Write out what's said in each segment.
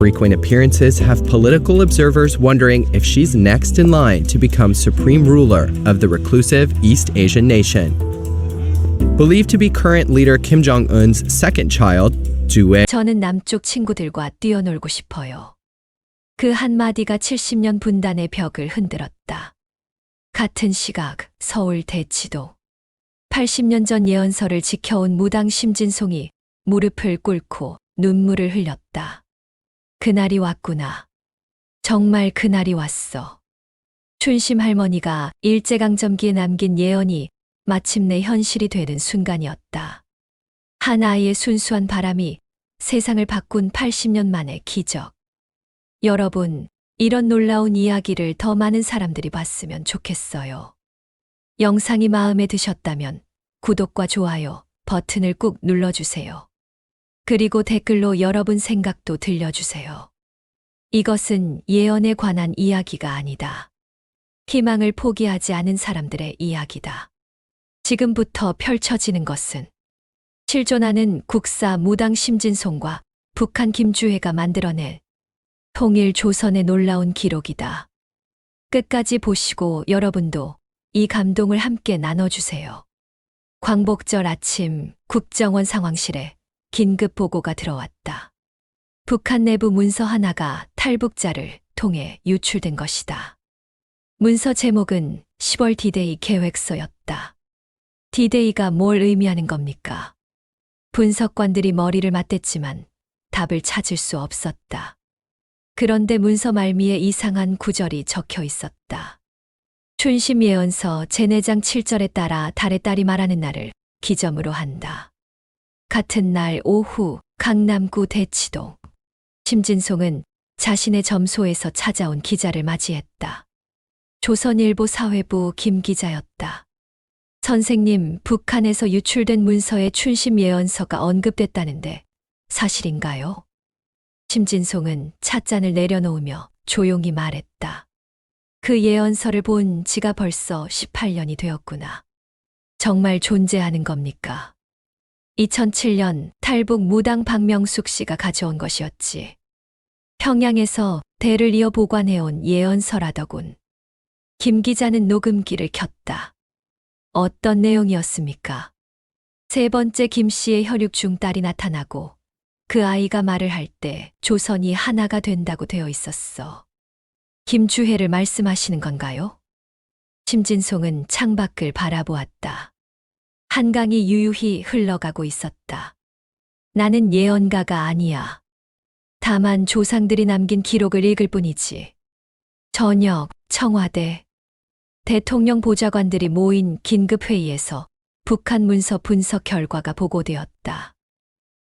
frequent appearances have political observers wondering if she's next in line to become supreme ruler of the reclusive East Asian nation. Believed to be current leader Kim Jong-un's second child, Ju-ae, 저는 남쪽 친구들과 뛰어놀고 싶어요. 그 한마디가 70년 분단의 벽을 흔들었다. 같은 시각 서울 대치도. 80년 전 예언서를 지켜온 무당 심진송이 무릎을 꿇고 눈물을 흘렸다. 그날이 왔구나. 정말 그날이 왔어. 춘심 할머니가 일제강점기에 남긴 예언이 마침내 현실이 되는 순간이었다. 한 아이의 순수한 바람이 세상을 바꾼 80년 만의 기적. 여러분, 이런 놀라운 이야기를 더 많은 사람들이 봤으면 좋겠어요. 영상이 마음에 드셨다면 구독과 좋아요 버튼을 꾹 눌러주세요. 그리고 댓글로 여러분 생각도 들려주세요. 이것은 예언에 관한 이야기가 아니다. 희망을 포기하지 않은 사람들의 이야기다. 지금부터 펼쳐지는 것은 실존하는 국사 무당 심진송과 북한 김주혜가 만들어낸 통일 조선의 놀라운 기록이다. 끝까지 보시고 여러분도 이 감동을 함께 나눠주세요. 광복절 아침 국정원 상황실에 긴급 보고가 들어왔다. 북한 내부 문서 하나가 탈북자를 통해 유출된 것이다. 문서 제목은 10월 D-Day 계획서였다. D-Day가 뭘 의미하는 겁니까? 분석관들이 머리를 맞댔지만 답을 찾을 수 없었다. 그런데 문서 말미에 이상한 구절이 적혀 있었다. 춘심 예언서 제4장 7절에 따라 달의 딸이 말하는 날을 기점으로 한다. 같은 날 오후 강남구 대치동. 심진송은 자신의 점소에서 찾아온 기자를 맞이했다. 조선일보 사회부 김 기자였다. 선생님, 북한에서 유출된 문서에 춘심 예언서가 언급됐다는데 사실인가요? 심진송은 찻잔을 내려놓으며 조용히 말했다. 그 예언서를 본 지가 벌써 18년이 되었구나. 정말 존재하는 겁니까? 2007년 탈북 무당 박명숙 씨가 가져온 것이었지. 평양에서 대를 이어 보관해온 예언서라더군. 김 기자는 녹음기를 켰다. 어떤 내용이었습니까? 세 번째 김 씨의 혈육 중 딸이 나타나고 그 아이가 말을 할 때 조선이 하나가 된다고 되어 있었어. 김주혜를 말씀하시는 건가요? 심진송은 창밖을 바라보았다. 한강이 유유히 흘러가고 있었다. 나는 예언가가 아니야. 다만 조상들이 남긴 기록을 읽을 뿐이지. 저녁, 청와대, 대통령 보좌관들이 모인 긴급회의에서 북한 문서 분석 결과가 보고되었다.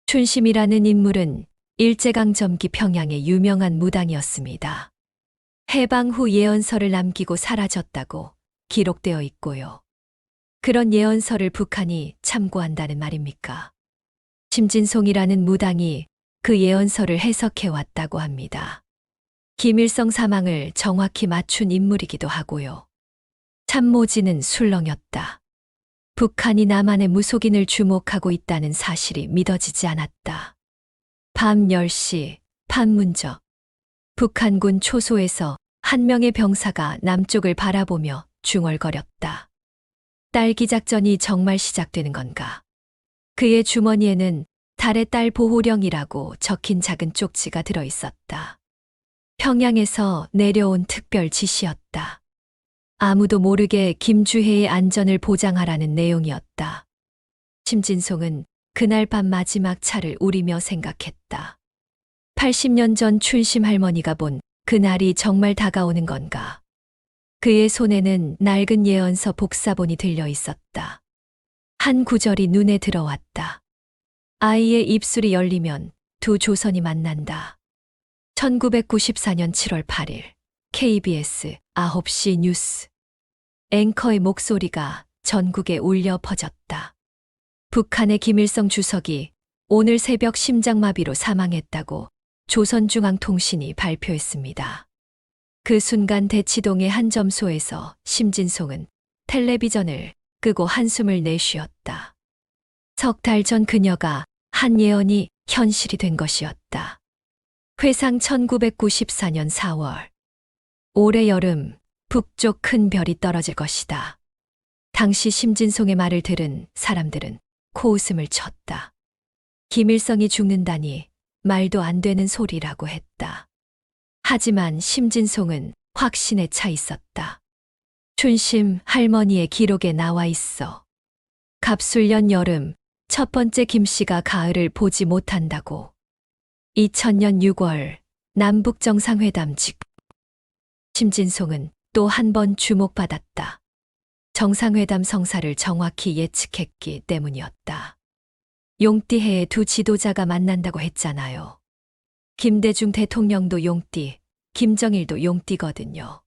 춘심이라는 인물은 일제강점기 평양의 유명한 무당이었습니다. 해방 후 예언서를 남기고 사라졌다고 기록되어 있고요. 그런 예언서를 북한이 참고한다는 말입니까? 심진송이라는 무당이 그 예언서를 해석해왔다고 합니다. 김일성 사망을 정확히 맞춘 인물이기도 하고요. 참모진은 술렁였다. 북한이 남한의 무속인을 주목하고 있다는 사실이 믿어지지 않았다. 밤 10시 판문점. 북한군 초소에서 한 명의 병사가 남쪽을 바라보며 중얼거렸다. 딸기 작전이 정말 시작되는 건가? 그의 주머니에는 달의 딸 보호령이라고 적힌 작은 쪽지가 들어 있었다. 평양에서 내려온 특별 지시였다. 아무도 모르게 김주혜의 안전을 보장하라는 내용이었다. 심진송은 그날 밤 마지막 차를 우리며 생각했다. 80년 전 춘심 할머니가 본 그날이 정말 다가오는 건가? 그의 손에는 낡은 예언서 복사본이 들려 있었다. 한 구절이 눈에 들어왔다. 아이의 입술이 열리면 두 조선이 만난다. 1994년 7월 8일 KBS 9시 뉴스. 앵커의 목소리가 전국에 울려 퍼졌다. 북한의 김일성 주석이 오늘 새벽 심장마비로 사망했다고 조선중앙통신이 발표했습니다. 그 순간 대치동의 한 점소에서 심진송은 텔레비전을 끄고 한숨을 내쉬었다. 석 달 전 그녀가 한 예언이 현실이 된 것이었다. 회상 1994년 4월. 올해 여름 북쪽 큰 별이 떨어질 것이다. 당시 심진송의 말을 들은 사람들은 코웃음을 쳤다. 김일성이 죽는다니 말도 안 되는 소리라고 했다. 하지만 심진송은 확신에 차 있었다. 춘심 할머니의 기록에 나와 있어. 갑술년 여름 첫 번째 김씨가 가을을 보지 못한다고. 2000년 6월 남북 정상회담 직 심진송은 또 한 번 주목받았다. 정상회담 성사를 정확히 예측했기 때문이었다. 용띠해에 두 지도자가 만난다고 했잖아요. 김대중 대통령도 용띠, 김정일도 용띠거든요.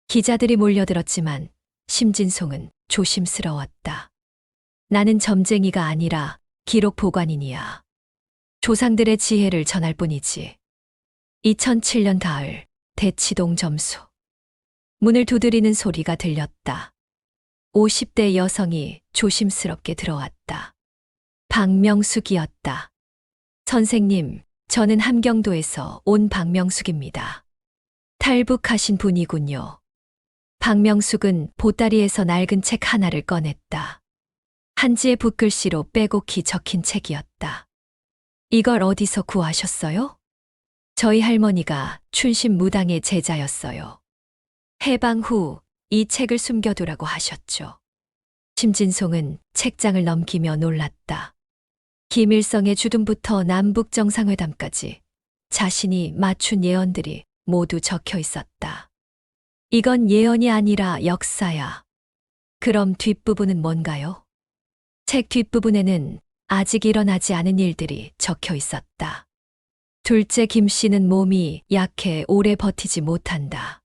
기자들이 몰려들었지만 심진송은 조심스러웠다. 나는 점쟁이가 아니라 기록 보관인이야. 조상들의 지혜를 전할 뿐이지. 2007년 가을 대치동 점수. 문을 두드리는 소리가 들렸다. 50대 여성이 조심스럽게 들어왔다. 박명숙이었다. 선생님, 저는 함경도에서 온 박명숙입니다. 탈북하신 분이군요. 박명숙은 보따리에서 낡은 책 하나를 꺼냈다. 한지의 붓글씨로 빼곡히 적힌 책이었다. 이걸 어디서 구하셨어요? 저희 할머니가 춘심 무당의 제자였어요. 해방 후 이 책을 숨겨두라고 하셨죠. 심진송은 책장을 넘기며 놀랐다. 김일성의 주둔부터 남북 정상회담까지 자신이 맞춘 예언들이 모두 적혀 있었다. 이건 예언이 아니라 역사야. 그럼 뒷부분은 뭔가요? 책 뒷부분에는 아직 일어나지 않은 일들이 적혀 있었다. 둘째 김 씨는 몸이 약해 오래 버티지 못한다.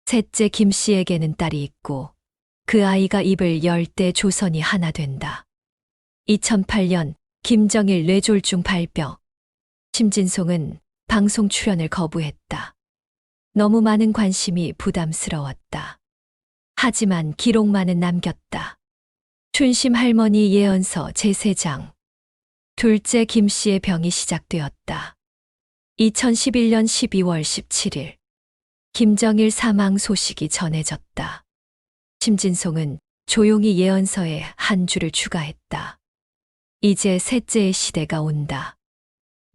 셋째 김 씨에게는 딸이 있고 그 아이가 입을 열 때 조선이 하나 된다. 2008년 김정일 뇌졸중 발병. 심진송은 방송 출연을 거부했다. 너무 많은 관심이 부담스러웠다. 하지만 기록만은 남겼다. 춘심 할머니 예언서 제3장. 둘째 김 씨의 병이 시작되었다. 2011년 12월 17일. 김정일 사망 소식이 전해졌다. 심진송은 조용히 예언서에 한 줄을 추가했다. 이제 셋째의 시대가 온다.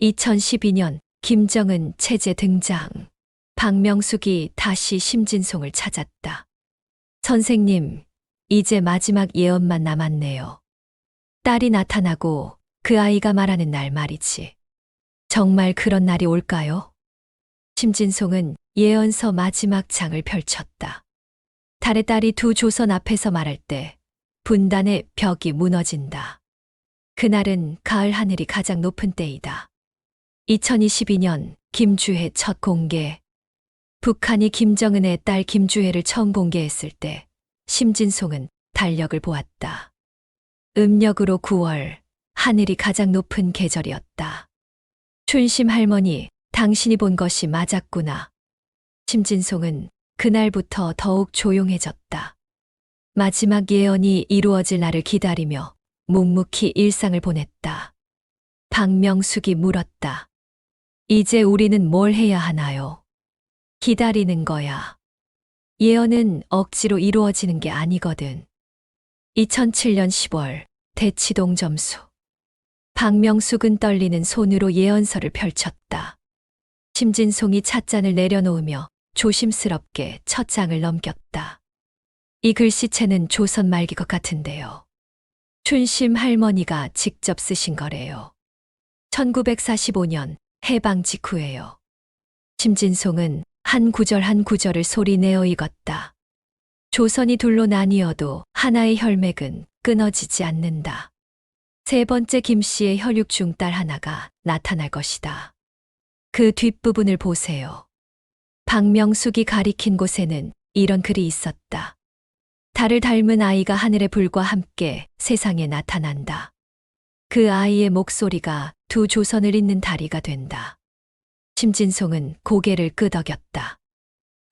2012년 김정은 체제 등장. 박명숙이 다시 심진송을 찾았다. 선생님, 이제 마지막 예언만 남았네요. 딸이 나타나고 그 아이가 말하는 날 말이지. 정말 그런 날이 올까요? 심진송은 예언서 마지막 장을 펼쳤다. 달의 딸이 두 조선 앞에서 말할 때 분단의 벽이 무너진다. 그날은 가을 하늘이 가장 높은 때이다. 2022년 김주혜 첫 공개. 북한이 김정은의 딸 김주혜를 처음 공개했을 때 심진송은 달력을 보았다. 음력으로 9월, 하늘이 가장 높은 계절이었다. 춘심 할머니, 당신이 본 것이 맞았구나. 심진송은 그날부터 더욱 조용해졌다. 마지막 예언이 이루어질 날을 기다리며 묵묵히 일상을 보냈다. 박명숙이 물었다. 이제 우리는 뭘 해야 하나요? 기다리는 거야. 예언은 억지로 이루어지는 게 아니거든. 2007년 10월 대치동 점수. 박명숙은 떨리는 손으로 예언서를 펼쳤다. 심진송이 찻잔을 내려놓으며 조심스럽게 첫 장을 넘겼다. 이 글씨체는 조선 말기 것 같은데요. 춘심 할머니가 직접 쓰신 거래요. 1945년 해방 직후예요. 심진송은 한 구절 한 구절을 소리내어 읽었다. 조선이 둘로 나뉘어도 하나의 혈맥은 끊어지지 않는다. 세 번째 김씨의 혈육 중 딸 하나가 나타날 것이다. 그 뒷부분을 보세요. 박명숙이 가리킨 곳에는 이런 글이 있었다. 달을 닮은 아이가 하늘의 불과 함께 세상에 나타난다. 그 아이의 목소리가 두 조선을 잇는 다리가 된다. 심진송은 고개를 끄덕였다.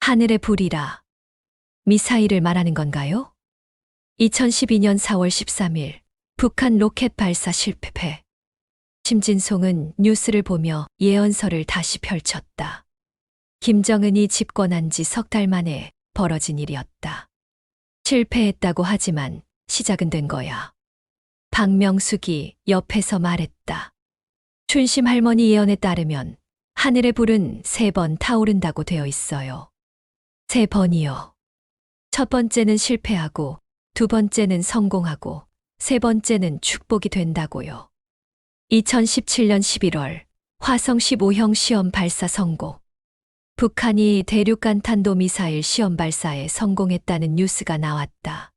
하늘의 불이라. 미사일을 말하는 건가요? 2012년 4월 13일 북한 로켓 발사 실패. 심진송은 뉴스를 보며 예언서를 다시 펼쳤다. 김정은이 집권한 지 석 달 만에 벌어진 일이었다. 실패했다고 하지만 시작은 된 거야. 박명숙이 옆에서 말했다. 춘심 할머니 예언에 따르면 하늘의 불은 3번 타오른다고 되어 있어요. 3번이요. 첫 번째는 실패하고, 두 번째는 성공하고, 세 번째는 축복이 된다고요. 2017년 11월 화성 15형 시험 발사 성공. 북한이 대륙간 탄도미사일 시험 발사에 성공했다는 뉴스가 나왔다.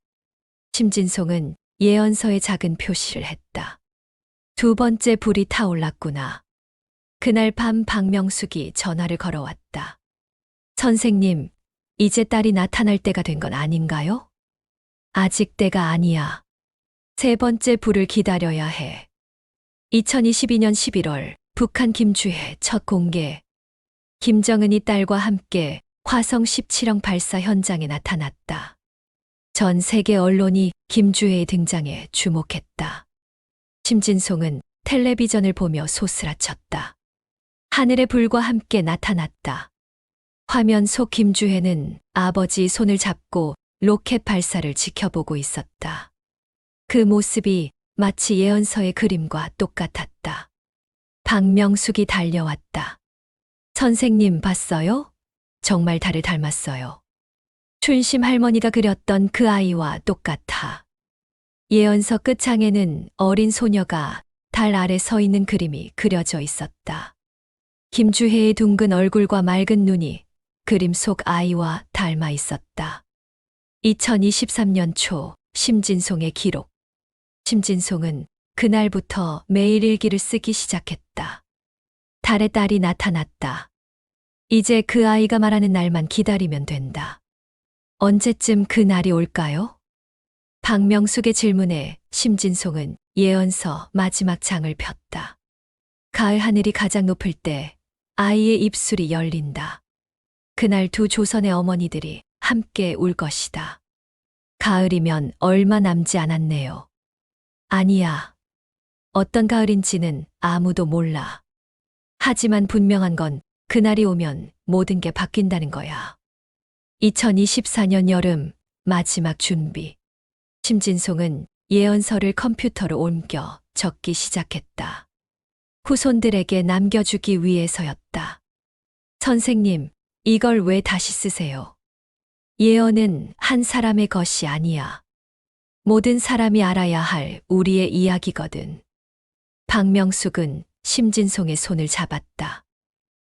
심진송은 예언서에 작은 표시를 했다. 두 번째 불이 타올랐구나. 그날 밤 박명숙이 전화를 걸어왔다. 선생님, 이제 딸이 나타날 때가 된 건 아닌가요? 아직 때가 아니야. 세 번째 불을 기다려야 해. 2022년 11월 북한 김주해 첫 공개. 김정은이 딸과 함께 화성 17형 발사 현장에 나타났다. 전 세계 언론이 김주해의 등장에 주목했다. 심진송은 텔레비전을 보며 소스라쳤다. 하늘의 불과 함께 나타났다. 화면 속 김주해는 아버지 손을 잡고 로켓 발사를 지켜보고 있었다. 그 모습이 마치 예언서의 그림과 똑같았다. 박명숙이 달려왔다. 선생님 봤어요? 정말 달을 닮았어요. 춘심 할머니가 그렸던 그 아이와 똑같아. 예언서 끝창에는 어린 소녀가 달 아래 서 있는 그림이 그려져 있었다. 김주혜의 둥근 얼굴과 맑은 눈이 그림 속 아이와 닮아 있었다. 2023년 초 심진송의 기록. 심진송은 그날부터 매일 일기를 쓰기 시작했다. 달의 딸이 나타났다. 이제 그 아이가 말하는 날만 기다리면 된다. 언제쯤 그 날이 올까요? 박명숙의 질문에 심진송은 예언서 마지막 장을 폈다. 가을 하늘이 가장 높을 때 아이의 입술이 열린다. 그날 두 조선의 어머니들이 함께 울 것이다. 가을이면 얼마 남지 않았네요. 아니야. 어떤 가을인지는 아무도 몰라. 하지만 분명한 건 그날이 오면 모든 게 바뀐다는 거야. 2024년 여름 마지막 준비. 심진송은 예언서를 컴퓨터로 옮겨 적기 시작했다. 후손들에게 남겨주기 위해서였다. 선생님, 이걸 왜 다시 쓰세요? 예언은 한 사람의 것이 아니야. 모든 사람이 알아야 할 우리의 이야기거든. 박명숙은 심진송의 손을 잡았다.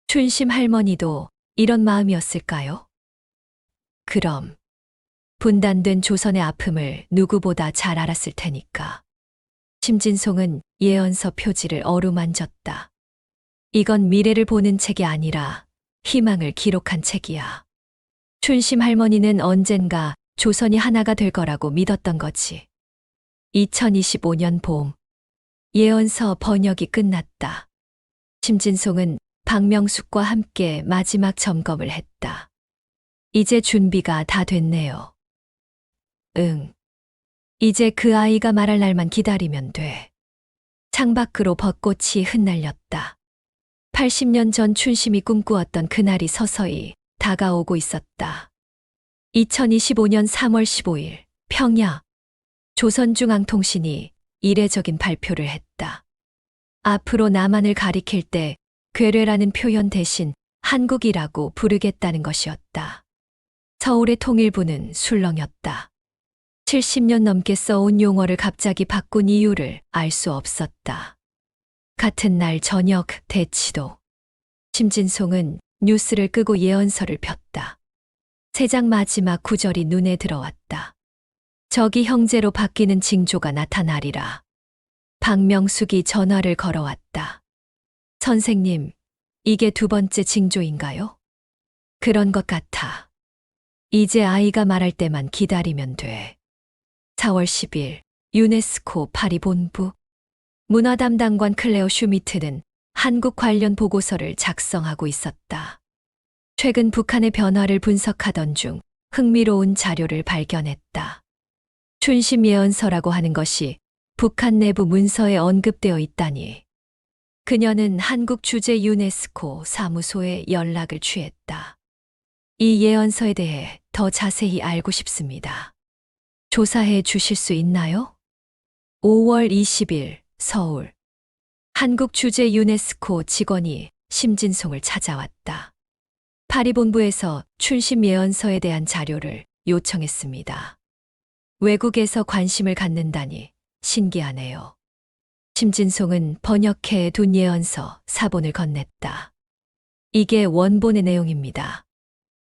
춘심 할머니도 이런 마음이었을까요? 그럼. 분단된 조선의 아픔을 누구보다 잘 알았을 테니까. 심진송은 예언서 표지를 어루만졌다. 이건 미래를 보는 책이 아니라 희망을 기록한 책이야. 춘심 할머니는 언젠가 조선이 하나가 될 거라고 믿었던 거지. 2025년 봄. 예언서 번역이 끝났다. 심진송은 박명숙과 함께 마지막 점검을 했다. 이제 준비가 다 됐네요. 응. 이제 그 아이가 말할 날만 기다리면 돼. 창밖으로 벚꽃이 흩날렸다. 80년 전 춘심이 꿈꾸었던 그날이 서서히 다가오고 있었다. 2025년 3월 15일 평야. 조선중앙통신이 이례적인 발표를 했다. 앞으로 남한을 가리킬 때 괴뢰라는 표현 대신 한국이라고 부르겠다는 것이었다. 서울의 통일부는 술렁였다. 70년 넘게 써온 용어를 갑자기 바꾼 이유를 알 수 없었다. 같은 날 저녁 대치도. 심진송은 뉴스를 끄고 예언서를 폈다. 세 장 마지막 구절이 눈에 들어왔다. 적이 형제로 바뀌는 징조가 나타나리라. 박명숙이 전화를 걸어왔다. 선생님, 이게 두 번째 징조인가요? 그런 것 같아. 이제 아이가 말할 때만 기다리면 돼. 4월 10일 유네스코 파리 본부. 문화담당관 클레어 슈미트는 한국 관련 보고서를 작성하고 있었다. 최근 북한의 변화를 분석하던 중 흥미로운 자료를 발견했다. 춘심 예언서라고 하는 것이 북한 내부 문서에 언급되어 있다니. 그녀는 한국 주재 유네스코 사무소에 연락을 취했다. 이 예언서에 대해 더 자세히 알고 싶습니다. 조사해 주실 수 있나요? 5월 20일 서울. 한국 주재 유네스코 직원이 심진송을 찾아왔다. 파리본부에서 춘심 예언서에 대한 자료를 요청했습니다. 외국에서 관심을 갖는다니 신기하네요. 심진송은 번역해 둔 예언서 4본을 건넸다. 이게 원본의 내용입니다.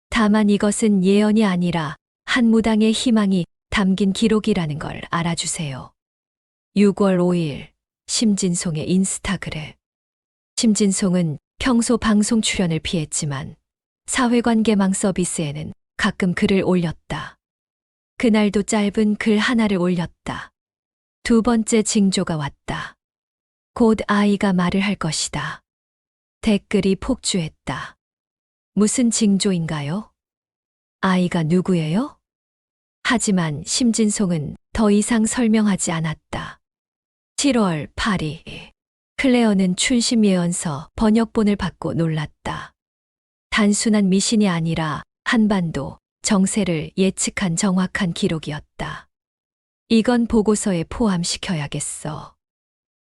다만 이것은 예언이 아니라 한 무당의 희망이 담긴 기록이라는 걸 알아주세요. 6월 5일 심진송의 인스타그램. 심진송은 평소 방송 출연을 피했지만 사회관계망 서비스에는 가끔 글을 올렸다. 그날도 짧은 글 하나를 올렸다. 두 번째 징조가 왔다. 곧 아이가 말을 할 것이다. 댓글이 폭주했다. 무슨 징조인가요? 아이가 누구예요? 하지만 심진송은 더 이상 설명하지 않았다. 7월 8일. 클레어는 춘심 예언서 번역본을 받고 놀랐다. 단순한 미신이 아니라 한반도 정세를 예측한 정확한 기록이었다. 이건 보고서에 포함시켜야겠어.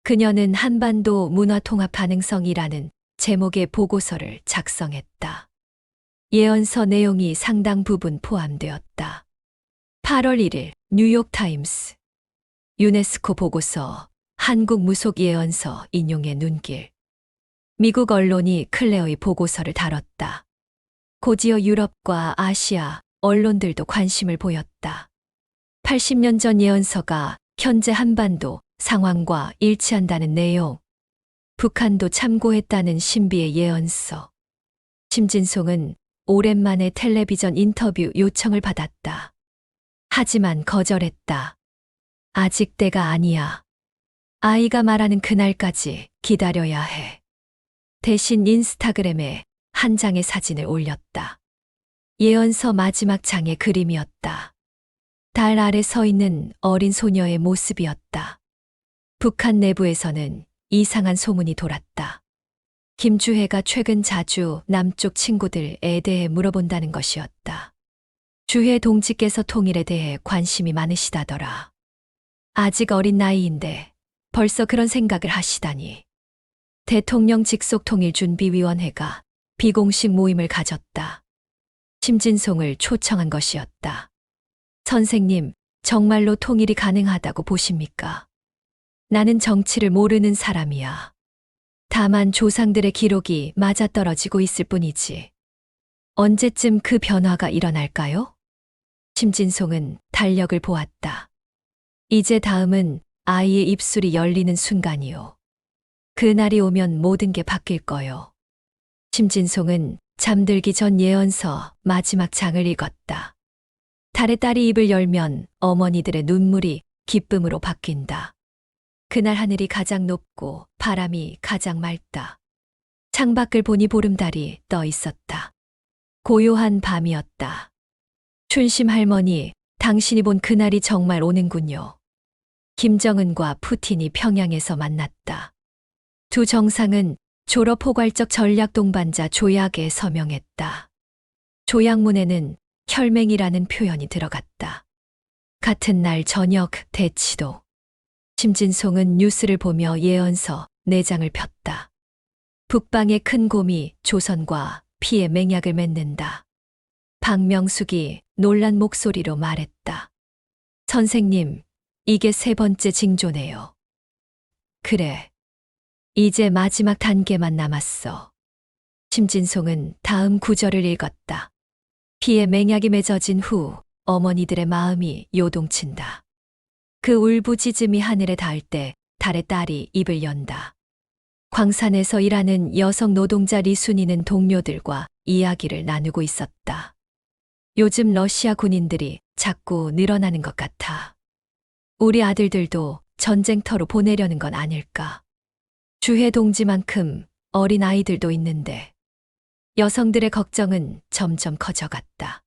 그녀는 한반도 문화통합 가능성이라는 제목의 보고서를 작성했다. 예언서 내용이 상당 부분 포함되었다. 8월 1일 뉴욕타임스. 유네스코 보고서 한국 무속 예언서 인용의 눈길. 미국 언론이 클레어의 보고서를 다뤘다. 곧이어 유럽과 아시아 언론들도 관심을 보였다. 80년 전 예언서가 현재 한반도 상황과 일치한다는 내용. 북한도 참고했다는 신비의 예언서. 심진송은 오랜만에 텔레비전 인터뷰 요청을 받았다. 하지만 거절했다. 아직 때가 아니야. 아이가 말하는 그날까지 기다려야 해. 대신 인스타그램에 한 장의 사진을 올렸다. 예언서 마지막 장의 그림이었다. 달 아래 서 있는 어린 소녀의 모습이었다. 북한 내부에서는 이상한 소문이 돌았다. 김주혜가 최근 자주 남쪽 친구들에 대해 물어본다는 것이었다. 주혜 동지께서 통일에 대해 관심이 많으시다더라. 아직 어린 나이인데 벌써 그런 생각을 하시다니. 대통령 직속 통일준비위원회가 비공식 모임을 가졌다. 심진송을 초청한 것이었다. 선생님, 정말로 통일이 가능하다고 보십니까? 나는 정치를 모르는 사람이야. 다만 조상들의 기록이 맞아떨어지고 있을 뿐이지. 언제쯤 그 변화가 일어날까요? 심진송은 달력을 보았다. 이제 다음은 아이의 입술이 열리는 순간이요. 그날이 오면 모든 게 바뀔 거요. 심진송은 잠들기 전 예언서 마지막 장을 읽었다. 달의 딸이 입을 열면 어머니들의 눈물이 기쁨으로 바뀐다. 그날 하늘이 가장 높고 바람이 가장 맑다. 창밖을 보니 보름달이 떠 있었다. 고요한 밤이었다. 춘심 할머니, 당신이 본 그날이 정말 오는군요. 김정은과 푸틴이 평양에서 만났다. 두 정상은 졸업 포괄적 전략 동반자 조약에 서명했다. 조약문에는 혈맹이라는 표현이 들어갔다. 같은 날 저녁 대치도. 심진송은 뉴스를 보며 예언서 4장을 폈다. 북방의 큰 곰이 조선과 피의 맹약을 맺는다. 박명숙이 놀란 목소리로 말했다. 선생님, 이게 3번째 징조네요. 그래. 이제 마지막 단계만 남았어. 심진송은 다음 구절을 읽었다. 피의 맹약이 맺어진 후 어머니들의 마음이 요동친다. 그 울부짖음이 하늘에 닿을 때 달의 딸이 입을 연다. 광산에서 일하는 여성 노동자 리순이는 동료들과 이야기를 나누고 있었다. 요즘 러시아 군인들이 자꾸 늘어나는 것 같아. 우리 아들들도 전쟁터로 보내려는 건 아닐까. 주해 동지만큼 어린 아이들도 있는데 여성들의 걱정은 점점 커져갔다.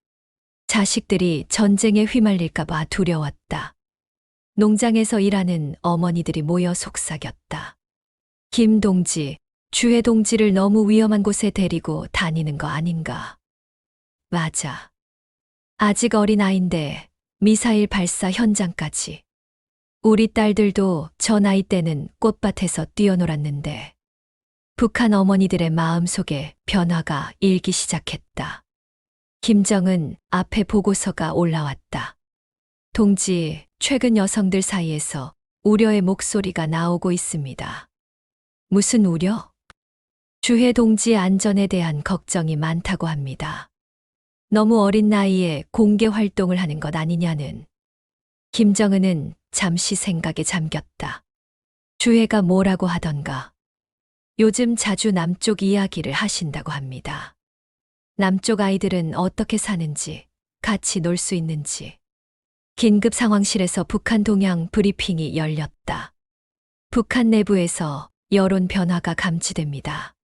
자식들이 전쟁에 휘말릴까 봐 두려웠다. 농장에서 일하는 어머니들이 모여 속삭였다. 김 동지, 주혜 동지를 너무 위험한 곳에 데리고 다니는 거 아닌가? 맞아. 아직 어린 아인데 미사일 발사 현장까지. 우리 딸들도 저 나이 때는 꽃밭에서 뛰어놀았는데 북한 어머니들의 마음속에 변화가 일기 시작했다. 김정은 앞에 보고서가 올라왔다. 동지, 최근 여성들 사이에서 우려의 목소리가 나오고 있습니다. 무슨 우려? 주혜 동지의 안전에 대한 걱정이 많다고 합니다. 너무 어린 나이에 공개 활동을 하는 것 아니냐는. 김정은은 잠시 생각에 잠겼다. 주혜가 뭐라고 하던가. 요즘 자주 남쪽 이야기를 하신다고 합니다. 남쪽 아이들은 어떻게 사는지, 같이 놀 수 있는지. 긴급 상황실에서 북한 동향 브리핑이 열렸다. 북한 내부에서 여론 변화가 감지됩니다.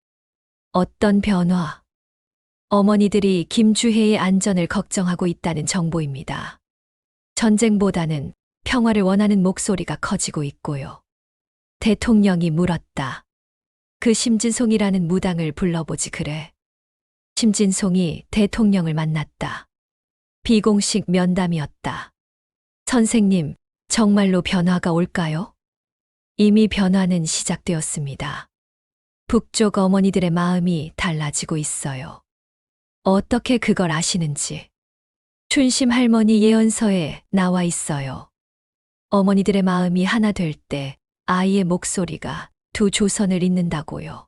어떤 변화? 어머니들이 김주혜의 안전을 걱정하고 있다는 정보입니다. 전쟁보다는 평화를 원하는 목소리가 커지고 있고요. 대통령이 물었다. 그 심진송이라는 무당을 불러보지 그래. 심진송이 대통령을 만났다. 비공식 면담이었다. 선생님, 정말로 변화가 올까요? 이미 변화는 시작되었습니다. 북쪽 어머니들의 마음이 달라지고 있어요. 어떻게 그걸 아시는지. 춘심 할머니 예언서에 나와 있어요. 어머니들의 마음이 하나 될 때 아이의 목소리가 두 조선을 잇는다고요.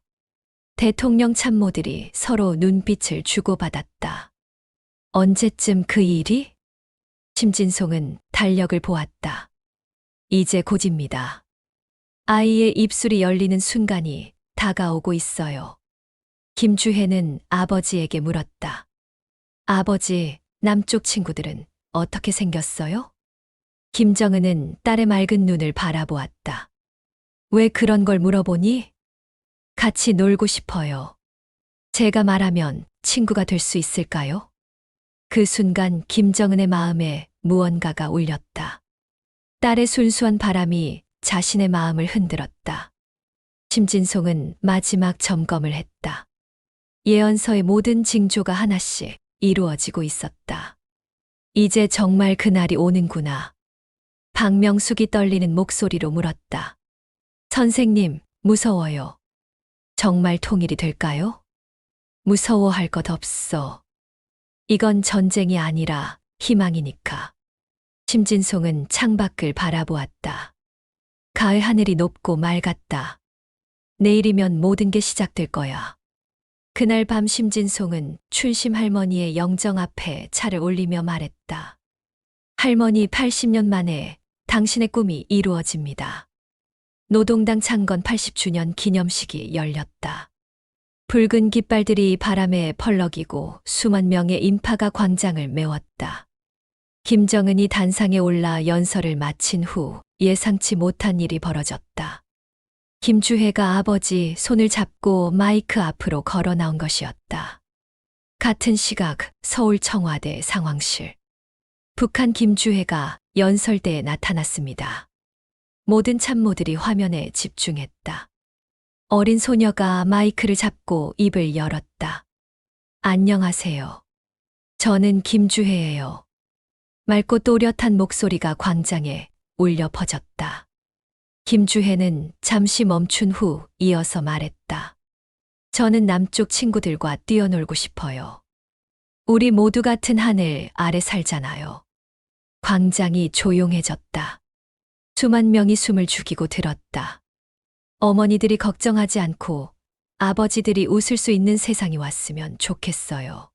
대통령 참모들이 서로 눈빛을 주고받았다. 언제쯤 그 일이? 심진송은 달력을 보았다. 이제 곧입니다. 아이의 입술이 열리는 순간이 다가오고 있어요. 김주혜는 아버지에게 물었다. 아버지, 남쪽 친구들은 어떻게 생겼어요? 김정은은 딸의 맑은 눈을 바라보았다. 왜 그런 걸 물어보니? 같이 놀고 싶어요. 제가 말하면 친구가 될 수 있을까요? 그 순간 김정은의 마음에 무언가가 울렸다. 딸의 순수한 바람이 자신의 마음을 흔들었다. 심진송은 마지막 점검을 했다. 예언서의 모든 징조가 하나씩 이루어지고 있었다. 이제 정말 그날이 오는구나. 박명숙이 떨리는 목소리로 물었다. 선생님, 무서워요. 정말 통일이 될까요? 무서워할 것 없어. 이건 전쟁이 아니라 희망이니까. 심진송은 창밖을 바라보았다. 가을 하늘이 높고 맑았다. 내일이면 모든 게 시작될 거야. 그날 밤 심진송은 춘심 할머니의 영정 앞에 차를 올리며 말했다. 할머니 80년 만에 당신의 꿈이 이루어집니다. 노동당 창건 80주년 기념식이 열렸다. 붉은 깃발들이 바람에 펄럭이고 수만 명의 인파가 광장을 메웠다. 김정은이 단상에 올라 연설을 마친 후 예상치 못한 일이 벌어졌다. 김주혜가 아버지 손을 잡고 마이크 앞으로 걸어 나온 것이었다. 같은 시각 서울 청와대 상황실. 북한 김주혜가 연설대에 나타났습니다. 모든 참모들이 화면에 집중했다. 어린 소녀가 마이크를 잡고 입을 열었다. 안녕하세요. 저는 김주혜예요. 맑고 또렷한 목소리가 광장에 울려 퍼졌다. 김주혜는 잠시 멈춘 후 이어서 말했다. 저는 남쪽 친구들과 뛰어놀고 싶어요. 우리 모두 같은 하늘 아래 살잖아요. 광장이 조용해졌다. 수만 명이 숨을 죽이고 들었다. 어머니들이 걱정하지 않고 아버지들이 웃을 수 있는 세상이 왔으면 좋겠어요.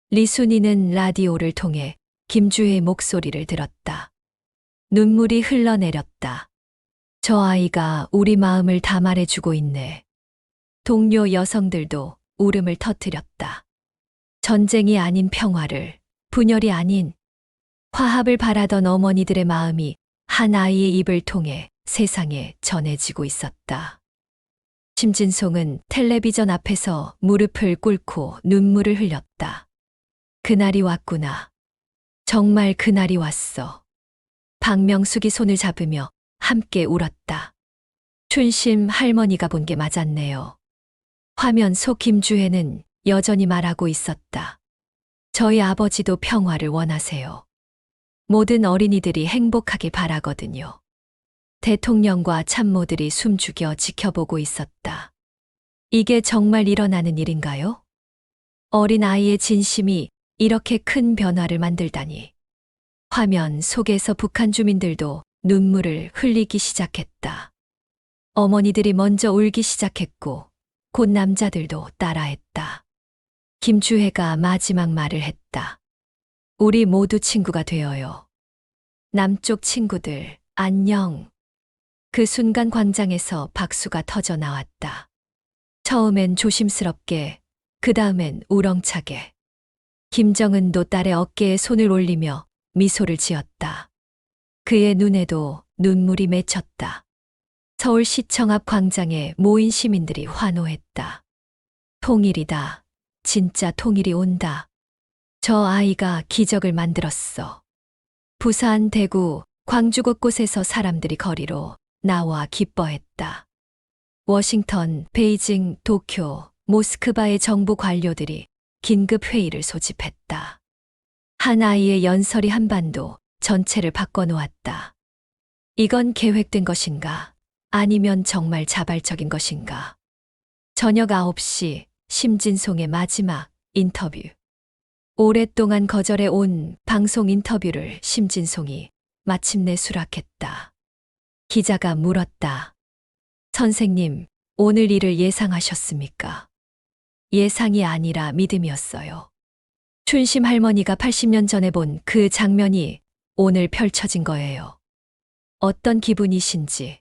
리순이는 라디오를 통해 김주혜의 목소리를 들었다. 눈물이 흘러내렸다. 저 아이가 우리 마음을 다 말해주고 있네. 동료 여성들도 울음을 터뜨렸다. 전쟁이 아닌 평화를, 분열이 아닌 화합을 바라던 어머니들의 마음이 한 아이의 입을 통해 세상에 전해지고 있었다. 심진송은 텔레비전 앞에서 무릎을 꿇고 눈물을 흘렸다. 그날이 왔구나. 정말 그날이 왔어. 박명숙이 손을 잡으며 함께 울었다. 춘심 할머니가 본 게 맞았네요. 화면 속 김주혜는 여전히 말하고 있었다. 저희 아버지도 평화를 원하세요. 모든 어린이들이 행복하길 바라거든요. 대통령과 참모들이 숨죽여 지켜보고 있었다. 이게 정말 일어나는 일인가요? 어린 아이의 진심이 이렇게 큰 변화를 만들다니. 화면 속에서 북한 주민들도 눈물을 흘리기 시작했다. 어머니들이 먼저 울기 시작했고 곧 남자들도 따라했다. 김주혜가 마지막 말을 했다. 우리 모두 친구가 되어요. 남쪽 친구들, 안녕. 그 순간 광장에서 박수가 터져 나왔다. 처음엔 조심스럽게, 그 다음엔 우렁차게. 김정은도 딸의 어깨에 손을 올리며 미소를 지었다. 그의 눈에도 눈물이 맺혔다. 서울시청 앞 광장에 모인 시민들이 환호했다. 통일이다. 진짜 통일이 온다. 저 아이가 기적을 만들었어. 부산, 대구, 광주 곳곳에서 사람들이 거리로 나와 기뻐했다. 워싱턴, 베이징, 도쿄, 모스크바의 정부 관료들이 긴급 회의를 소집했다. 한 아이의 연설이 한반도 전체를 바꿔놓았다. 이건 계획된 것인가? 아니면 정말 자발적인 것인가? 저녁 9시 심진송의 마지막 인터뷰. 오랫동안 거절해 온 방송 인터뷰를 심진송이 마침내 수락했다. 기자가 물었다. 선생님, 오늘 일을 예상하셨습니까? 예상이 아니라 믿음이었어요. 춘심 할머니가 80년 전에 본 그 장면이 오늘 펼쳐진 거예요. 어떤 기분이신지.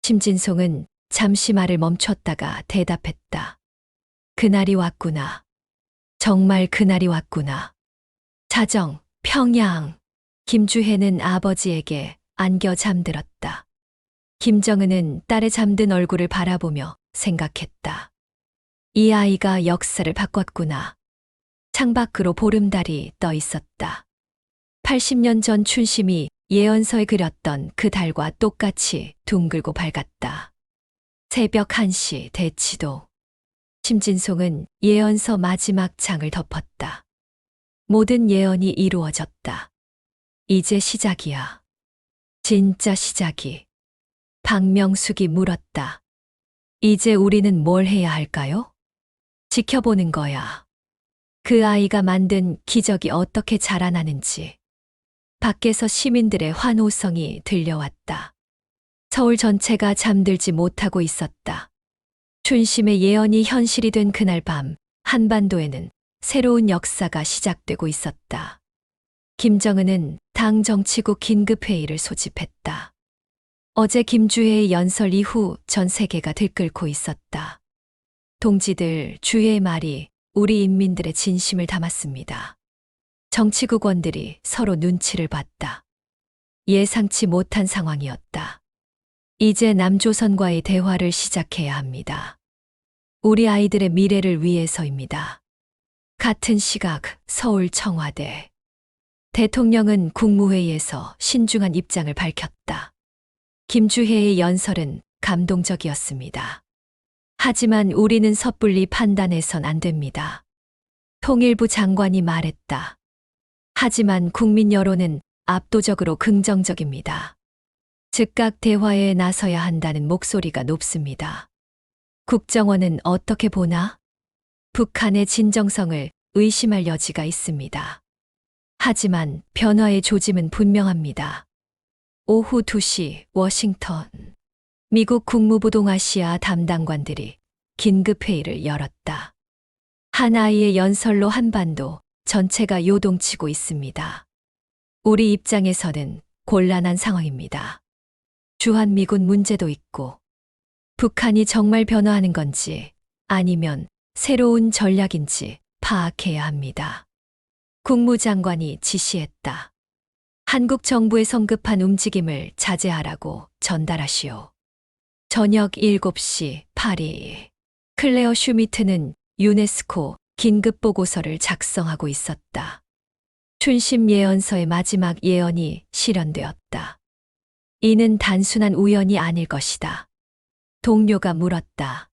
심진송은 잠시 말을 멈췄다가 대답했다. 그날이 왔구나. 정말 그날이 왔구나. 자정, 평양. 김주혜는 아버지에게 안겨 잠들었다. 김정은은 딸의 잠든 얼굴을 바라보며 생각했다. 이 아이가 역사를 바꿨구나. 창밖으로 보름달이 떠 있었다. 80년 전 춘심이 예언서에 그렸던 그 달과 똑같이 둥글고 밝았다. 새벽 1시 대치도. 심진송은 예언서 마지막 장을 덮었다. 모든 예언이 이루어졌다. 이제 시작이야. 진짜 시작이. 박명숙이 물었다. 이제 우리는 뭘 해야 할까요? 지켜보는 거야. 그 아이가 만든 기적이 어떻게 자라나는지. 밖에서 시민들의 환호성이 들려왔다. 서울 전체가 잠들지 못하고 있었다. 춘심의 예언이 현실이 된 그날 밤, 한반도에는 새로운 역사가 시작되고 있었다. 김정은은 당 정치국 긴급회의를 소집했다. 어제 김주혜의 연설 이후 전 세계가 들끓고 있었다. 동지들, 주혜의 말이 우리 인민들의 진심을 담았습니다. 정치국원들이 서로 눈치를 봤다. 예상치 못한 상황이었다. 이제 남조선과의 대화를 시작해야 합니다. 우리 아이들의 미래를 위해서입니다. 같은 시각 서울 청와대. 대통령은 국무회의에서 신중한 입장을 밝혔다. 김주혜의 연설은 감동적이었습니다. 하지만 우리는 섣불리 판단해선 안 됩니다. 통일부 장관이 말했다. 하지만 국민 여론은 압도적으로 긍정적입니다. 즉각 대화에 나서야 한다는 목소리가 높습니다. 국정원은 어떻게 보나? 북한의 진정성을 의심할 여지가 있습니다. 하지만 변화의 조짐은 분명합니다. 오후 2시 워싱턴. 미국 국무부 동아시아 담당관들이 긴급회의를 열었다. 한 아이의 연설로 한반도 전체가 요동치고 있습니다. 우리 입장에서는 곤란한 상황입니다. 주한미군 문제도 있고, 북한이 정말 변화하는 건지 아니면 새로운 전략인지 파악해야 합니다. 국무장관이 지시했다. 한국 정부의 성급한 움직임을 자제하라고 전달하시오. 저녁 7시 파리. 클레어 슈미트는 유네스코 긴급 보고서를 작성하고 있었다. 춘심 예언서의 마지막 예언이 실현되었다. 이는 단순한 우연이 아닐 것이다. 동료가 물었다.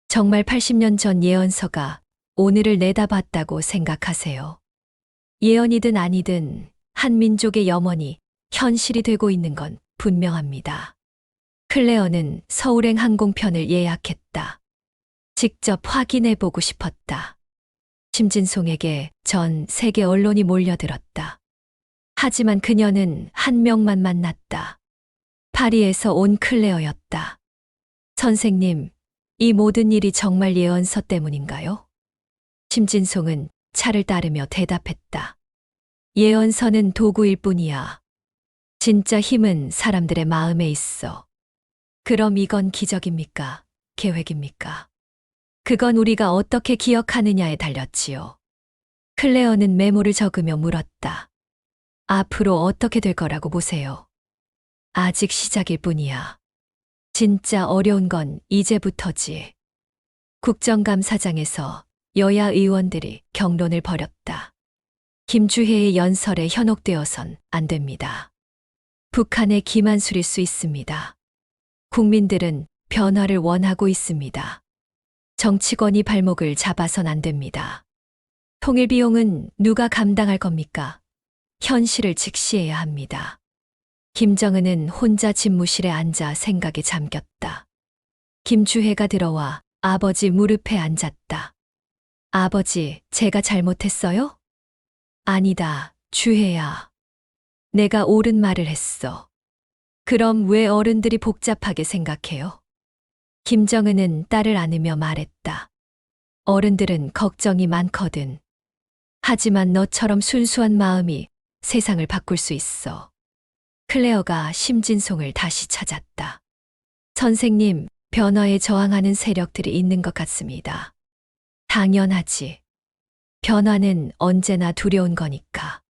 정말 80년 전 예언서가 오늘을 내다봤다고 생각하세요? 예언이든 아니든 한 민족의 염원이 현실이 되고 있는 건 분명합니다. 클레어는 서울행 항공편을 예약했다. 직접 확인해 보고 싶었다. 심진송에게 전 세계 언론이 몰려들었다. 하지만 그녀는 한 명만 만났다. 파리에서 온 클레어였다. 선생님, 이 모든 일이 정말 예언서 때문인가요? 심진송은 차를 따르며 대답했다. 예언서는 도구일 뿐이야. 진짜 힘은 사람들의 마음에 있어. 그럼 이건 기적입니까? 계획입니까? 그건 우리가 어떻게 기억하느냐에 달렸지요. 클레어는 메모를 적으며 물었다. 앞으로 어떻게 될 거라고 보세요? 아직 시작일 뿐이야. 진짜 어려운 건 이제부터지. 국정감사장에서 여야 의원들이 경론을 벌였다. 김주혜의 연설에 현혹되어선 안 됩니다. 북한의 기만술일 수 있습니다. 국민들은 변화를 원하고 있습니다. 정치권이 발목을 잡아선 안 됩니다. 통일 비용은 누가 감당할 겁니까? 현실을 직시해야 합니다. 김정은은 혼자 집무실에 앉아 생각에 잠겼다. 김주혜가 들어와 아버지 무릎에 앉았다. 아버지, 제가 잘못했어요? 아니다, 주혜야. 내가 옳은 말을 했어. 그럼 왜 어른들이 복잡하게 생각해요? 김정은은 딸을 안으며 말했다. 어른들은 걱정이 많거든. 하지만 너처럼 순수한 마음이 세상을 바꿀 수 있어. 클레어가 심진송을 다시 찾았다. 선생님, 변화에 저항하는 세력들이 있는 것 같습니다. 당연하지. 변화는 언제나 두려운 거니까.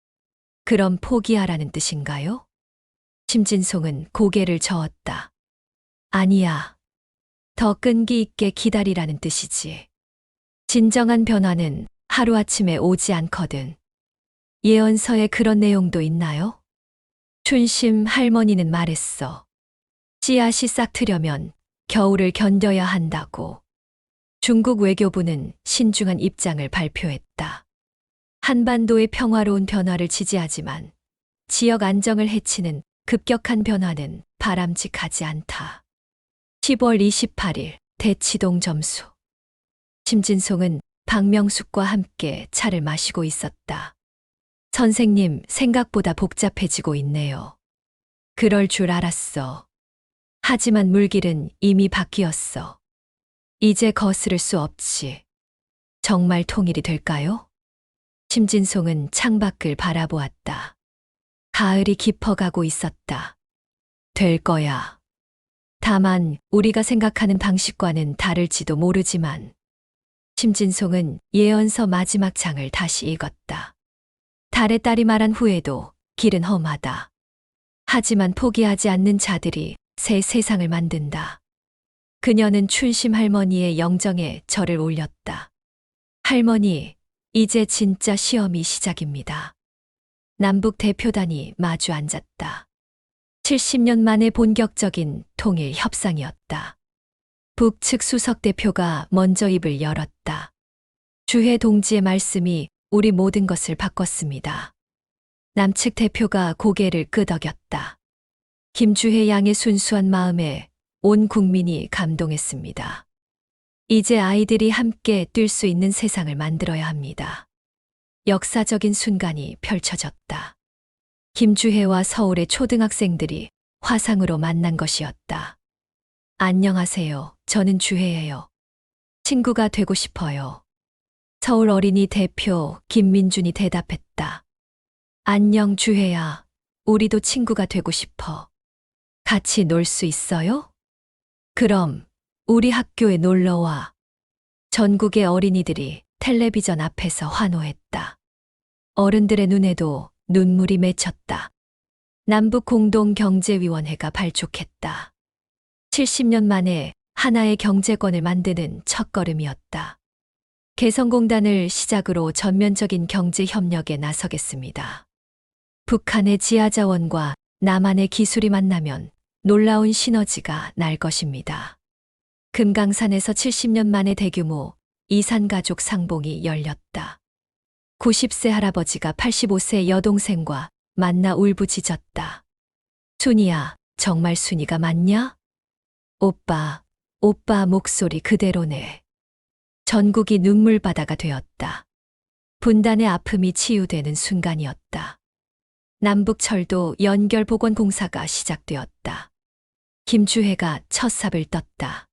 그럼 포기하라는 뜻인가요? 심진송은 고개를 저었다. 아니야. 더 끈기 있게 기다리라는 뜻이지. 진정한 변화는 하루아침에 오지 않거든. 예언서에 그런 내용도 있나요? 춘심 할머니는 말했어. 씨앗이 싹트려면 겨울을 견뎌야 한다고. 중국 외교부는 신중한 입장을 발표했다. 한반도의 평화로운 변화를 지지하지만 지역 안정을 해치는 급격한 변화는 바람직하지 않다. 10월 28일 대치동 점수. 심진송은 박명숙과 함께 차를 마시고 있었다. 선생님, 생각보다 복잡해지고 있네요. 그럴 줄 알았어. 하지만 물길은 이미 바뀌었어. 이제 거스를 수 없지. 정말 통일이 될까요? 심진송은 창밖을 바라보았다. 가을이 깊어가고 있었다. 될 거야. 다만 우리가 생각하는 방식과는 다를지도 모르지만. 심진송은 예언서 마지막 장을 다시 읽었다. 달의 딸이 말한 후에도 길은 험하다. 하지만 포기하지 않는 자들이 새 세상을 만든다. 그녀는 춘심 할머니의 영정에 절을 올렸다. 할머니, 이제 진짜 시험이 시작입니다. 남북 대표단이 마주 앉았다. 70년 만의 본격적인 통일 협상이었다. 북측 수석 대표가 먼저 입을 열었다. 주해 동지의 말씀이 우리 모든 것을 바꿨습니다. 남측 대표가 고개를 끄덕였다. 김주혜 양의 순수한 마음에 온 국민이 감동했습니다. 이제 아이들이 함께 뛸 수 있는 세상을 만들어야 합니다. 역사적인 순간이 펼쳐졌다. 김주혜와 서울의 초등학생들이 화상으로 만난 것이었다. 안녕하세요. 저는 주혜예요. 친구가 되고 싶어요. 서울 어린이 대표 김민준이 대답했다. 안녕 주혜야. 우리도 친구가 되고 싶어. 같이 놀 수 있어요? 그럼 우리 학교에 놀러와. 전국의 어린이들이 텔레비전 앞에서 환호했다. 어른들의 눈에도 눈물이 맺혔다. 남북공동경제위원회가 발족했다. 70년 만에 하나의 경제권을 만드는 첫걸음이었다. 개성공단을 시작으로 전면적인 경제 협력에 나서겠습니다. 북한의 지하자원과 남한의 기술이 만나면 놀라운 시너지가 날 것입니다. 금강산에서 70년 만에 대규모 이산가족 상봉이 열렸다. 90세 할아버지가 85세 여동생과 만나 울부짖었다. 순이야, 정말 순이가 맞냐? 오빠 목소리 그대로네. 전국이 눈물바다가 되었다. 분단의 아픔이 치유되는 순간이었다. 남북철도 연결복원공사가 시작되었다. 김주혜가 첫 삽을 떴다.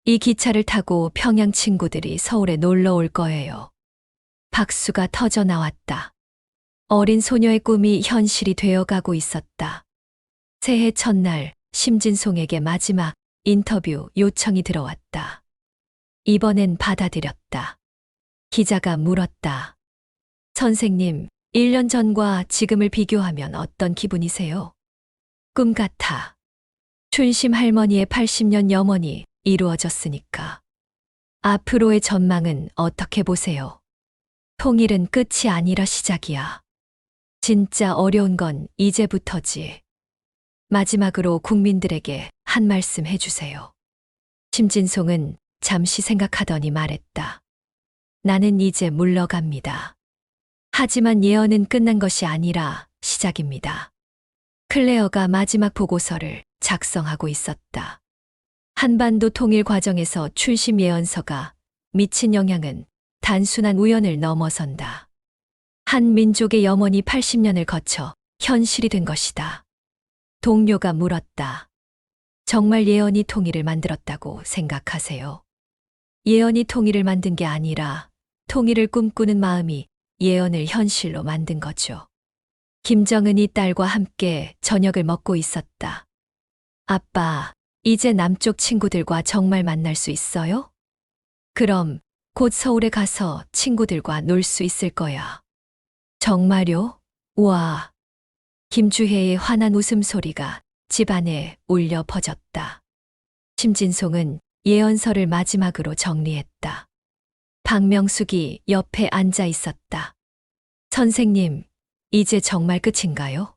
이 기차를 타고 평양 친구들이 서울에 놀러 올 거예요. 박수가 터져 나왔다. 어린 소녀의 꿈이 현실이 되어가고 있었다. 새해 첫날 심진송에게 마지막 인터뷰 요청이 들어왔다. 이번엔 받아들였다. 기자가 물었다. 선생님, 1년 전과 지금을 비교하면 어떤 기분이세요? 꿈 같아. 춘심 할머니의 80년 염원이 이루어졌으니까. 앞으로의 전망은 어떻게 보세요? 통일은 끝이 아니라 시작이야. 진짜 어려운 건 이제부터지. 마지막으로 국민들에게 한 말씀 해주세요. 심진송은 잠시 생각하더니 말했다. 나는 이제 물러갑니다. 하지만 예언은 끝난 것이 아니라 시작입니다. 클레어가 마지막 보고서를 작성하고 있었다. 한반도 통일 과정에서 춘심 예언서가 미친 영향은 단순한 우연을 넘어선다. 한 민족의 염원이 80년을 거쳐 현실이 된 것이다. 동료가 물었다. 정말 예언이 통일을 만들었다고 생각하세요? 예언이 통일을 만든 게 아니라 통일을 꿈꾸는 마음이 예언을 현실로 만든 거죠. 김정은이 딸과 함께 저녁을 먹고 있었다. 아빠, 이제 남쪽 친구들과 정말 만날 수 있어요? 그럼 곧 서울에 가서 친구들과 놀 수 있을 거야. 정말요? 우와. 김주혜의 환한 웃음소리가 집안에 울려 퍼졌다. 심진송은 예언서를 마지막으로 정리했다. 박명숙이 옆에 앉아 있었다. 선생님, 이제 정말 끝인가요?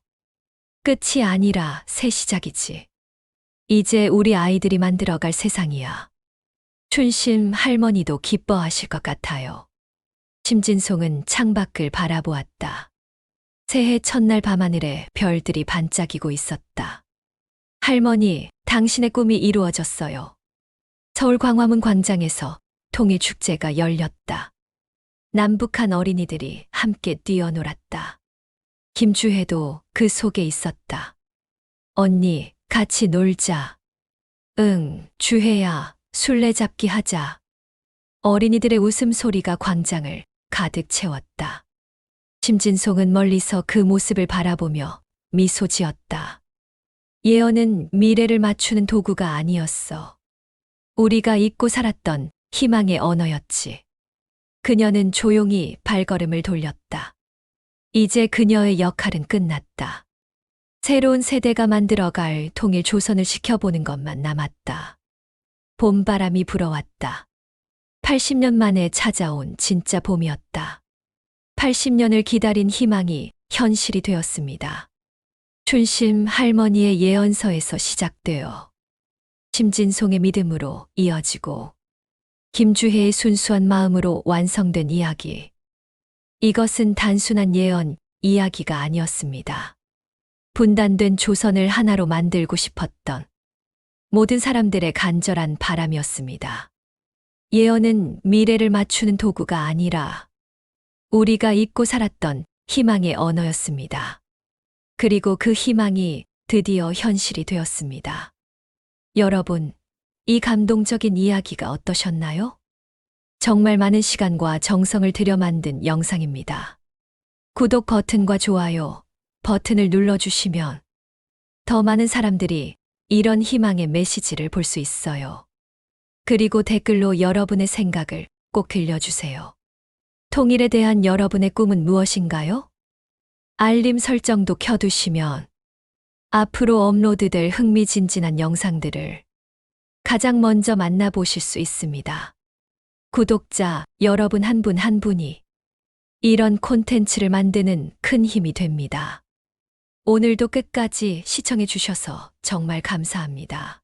끝이 아니라 새 시작이지. 이제 우리 아이들이 만들어갈 세상이야. 춘심 할머니도 기뻐하실 것 같아요. 심진송은 창밖을 바라보았다. 새해 첫날 밤하늘에 별들이 반짝이고 있었다. 할머니, 당신의 꿈이 이루어졌어요. 서울 광화문 광장에서 통일축제가 열렸다. 남북한 어린이들이 함께 뛰어놀았다. 김주혜도 그 속에 있었다. 언니, 같이 놀자. 응, 주혜야, 술래잡기 하자. 어린이들의 웃음소리가 광장을 가득 채웠다. 심진송은 멀리서 그 모습을 바라보며 미소 지었다. 예언은 미래를 맞추는 도구가 아니었어. 우리가 잊고 살았던 희망의 언어였지. 그녀는 조용히 발걸음을 돌렸다. 이제 그녀의 역할은 끝났다. 새로운 세대가 만들어갈 통일 조선을 지켜보는 것만 남았다. 봄바람이 불어왔다. 80년 만에 찾아온 진짜 봄이었다. 80년을 기다린 희망이 현실이 되었습니다. 춘심 할머니의 예언서에서 시작되어 심진송의 믿음으로 이어지고 김주혜의 순수한 마음으로 완성된 이야기. 이것은 단순한 예언 이야기가 아니었습니다. 분단된 조선을 하나로 만들고 싶었던 모든 사람들의 간절한 바람이었습니다. 예언은 미래를 맞추는 도구가 아니라 우리가 잊고 살았던 희망의 언어였습니다. 그리고 그 희망이 드디어 현실이 되었습니다. 여러분, 이 감동적인 이야기가 어떠셨나요? 정말 많은 시간과 정성을 들여 만든 영상입니다. 구독 버튼과 좋아요 버튼을 눌러주시면 더 많은 사람들이 이런 희망의 메시지를 볼 수 있어요. 그리고 댓글로 여러분의 생각을 꼭 들려주세요. 통일에 대한 여러분의 꿈은 무엇인가요? 알림 설정도 켜두시면 앞으로 업로드될 흥미진진한 영상들을 가장 먼저 만나보실 수 있습니다. 구독자 여러분 한 분 한 분이 이런 콘텐츠를 만드는 큰 힘이 됩니다. 오늘도 끝까지 시청해 주셔서 정말 감사합니다.